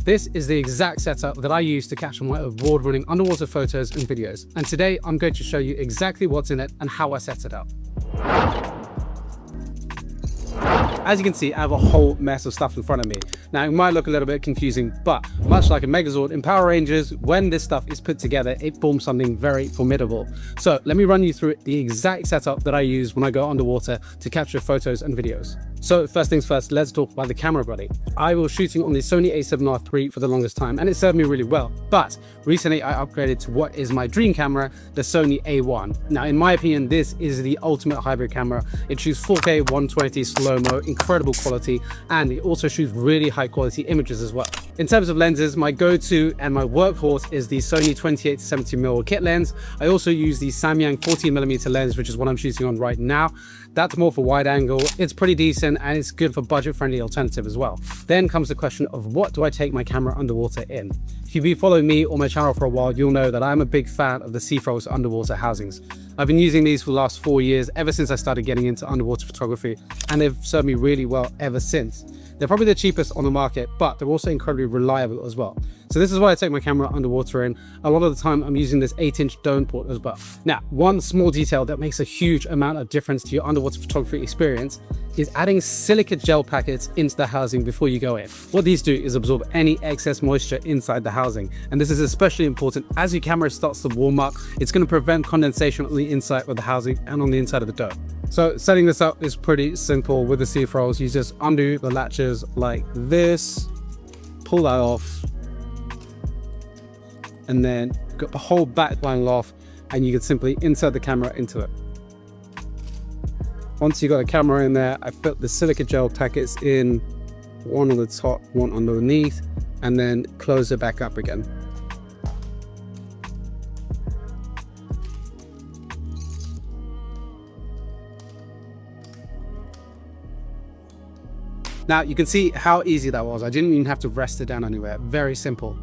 This is the exact setup that I use to capture my award-winning underwater photos and videos. And today I'm going to show you exactly what's in it and how I set it up. As you can see, I have a whole mess of stuff in front of me. Now, it might look a little bit confusing, but much like a Megazord in Power Rangers, when this stuff is put together, it forms something very formidable. So let me run you through the exact setup that I use when I go underwater to capture photos and videos. So first things first, let's talk about the camera body. I was shooting on the Sony a7R III for the longest time, and it served me really well. But recently I upgraded to what is my dream camera, the Sony A1. Now, in my opinion, this is the ultimate hybrid camera. It shoots 4K 120 slow-mo, incredible quality, and it also shoots really high quality images as well. In terms of lenses, my go-to and my workhorse is the Sony 28-70mm kit lens. I also use the Samyang 14mm lens, which is what I'm shooting on right now. That's more for wide angle. It's pretty decent and it's good for budget-friendly alternative as well. Then comes the question of what do I take my camera underwater in? If you've been following me or my channel for a while, you'll know that I'm a big fan of the SeaFrogs underwater housings. I've been using these for the last 4 years, ever since I started getting into underwater photography, and they've served me really well ever since. They're probably the cheapest on the market, but they're also incredibly reliable as well. So this is why I take my camera underwater in. A lot of the time I'm using this 8-inch dome port as well. Now, one small detail that makes a huge amount of difference to your underwater photography experience is adding silica gel packets into the housing before you go in. What these do is absorb any excess moisture inside the housing. And this is especially important as your camera starts to warm up. It's going to prevent condensation on the inside of the housing and on the inside of the dome. So setting this up is pretty simple with the SeaFrogs. You just undo the latches like this, pull that off, and then got the whole back line off, and you can simply insert the camera into it. Once you got the camera in there, I put the silica gel packets in, one on the top, one underneath, and then close it back up again. Now you can see how easy that was. I didn't even have to rest it down anywhere. Very simple.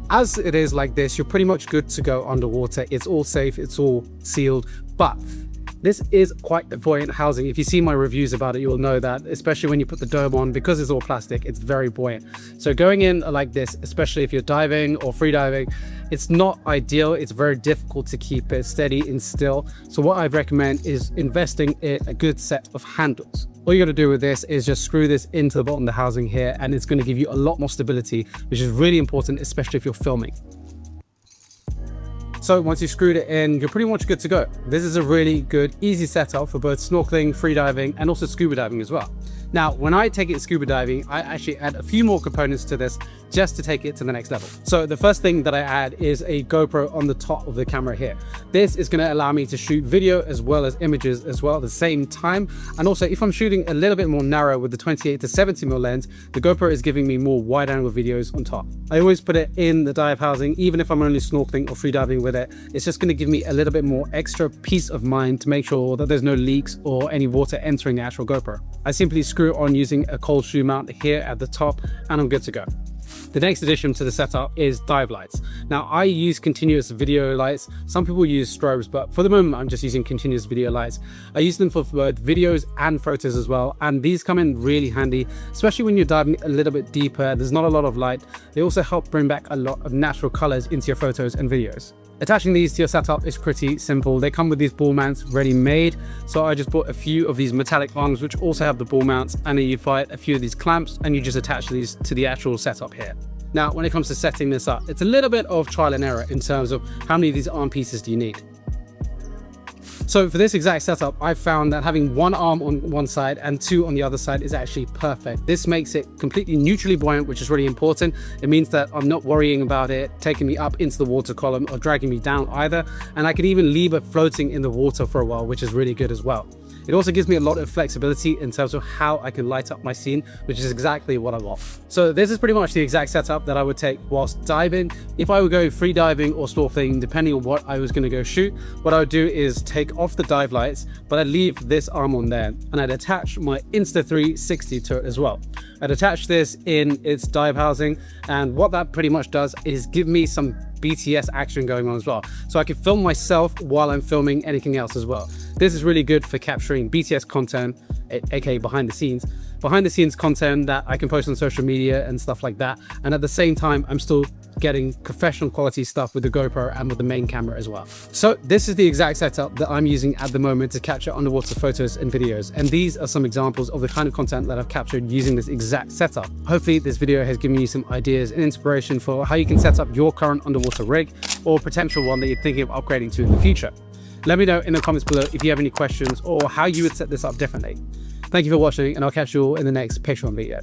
As it is like this, you're pretty much good to go underwater. It's all safe, it's all sealed, but this is quite a buoyant housing. If you see my reviews about it, you'll know that, especially when you put the dome on, because it's all plastic, it's very buoyant. So going in like this, especially if you're diving or free diving, it's not ideal. It's very difficult to keep it steady and still. So what I recommend is investing in a good set of handles. All you got to do with this is just screw this into the bottom of the housing here, and it's going to give you a lot more stability, which is really important, especially if you're filming. So once you've screwed it in, you're pretty much good to go. This is a really good, easy setup for both snorkeling, free diving, and also scuba diving as well. Now, when I take it scuba diving, I actually add a few more components to this just to take it to the next level. So the first thing that I add is a GoPro on the top of the camera here. This is going to allow me to shoot video as well as images as well at the same time. And also, if I'm shooting a little bit more narrow with the 28-70mm lens, the GoPro is giving me more wide angle videos on top. I always put it in the dive housing, even if I'm only snorkeling or free diving with it. It's just going to give me a little bit more extra peace of mind to make sure that there's no leaks or any water entering the actual GoPro. I simply screw it on using a cold shoe mount here at the top, and I'm good to go. The next addition to the setup is dive lights. Now, I use continuous video lights. Some people use strobes, but for the moment I'm just using continuous video lights. I use them for both videos and photos as well, and these come in really handy, especially when you're diving a little bit deeper. There's not a lot of light. They also help bring back a lot of natural colors into your photos and videos. Attaching these to your setup is pretty simple. They come with these ball mounts ready made. So I just bought a few of these metallic rungs, which also have the ball mounts, and then you find a few of these clamps and you just attach these to the actual setup here. Now, when it comes to setting this up, it's a little bit of trial and error in terms of how many of these arm pieces do you need. So for this exact setup, I found that having one arm on one side and two on the other side is actually perfect. This makes it completely neutrally buoyant, which is really important. It means that I'm not worrying about it taking me up into the water column or dragging me down either. And I can even leave it floating in the water for a while, which is really good as well. It also gives me a lot of flexibility in terms of how I can light up my scene, which is exactly what I want. So this is pretty much the exact setup that I would take whilst diving. If I would go free diving or snorkeling, depending on what I was going to go shoot, what I would do is take off the dive lights, but I'd leave this arm on there, and I'd attach my Insta360 to it as well. I'd attach this in its dive housing, and what that pretty much does is give me some BTS action going on as well. So I can film myself while I'm filming anything else as well. This is really good for capturing BTS content, aka behind the scenes, behind the scenes content that I can post on social media and stuff like that. And at the same time, I'm still getting professional quality stuff with the GoPro and with the main camera as well. So this is the exact setup that I'm using at the moment to capture underwater photos and videos. And these are some examples of the kind of content that I've captured using this exact setup. Hopefully this video has given you some ideas and inspiration for how you can set up your current underwater rig or potential one that you're thinking of upgrading to in the future. Let me know in the comments below if you have any questions or how you would set this up differently. Thank you for watching, and I'll catch you all in the next Patreon video.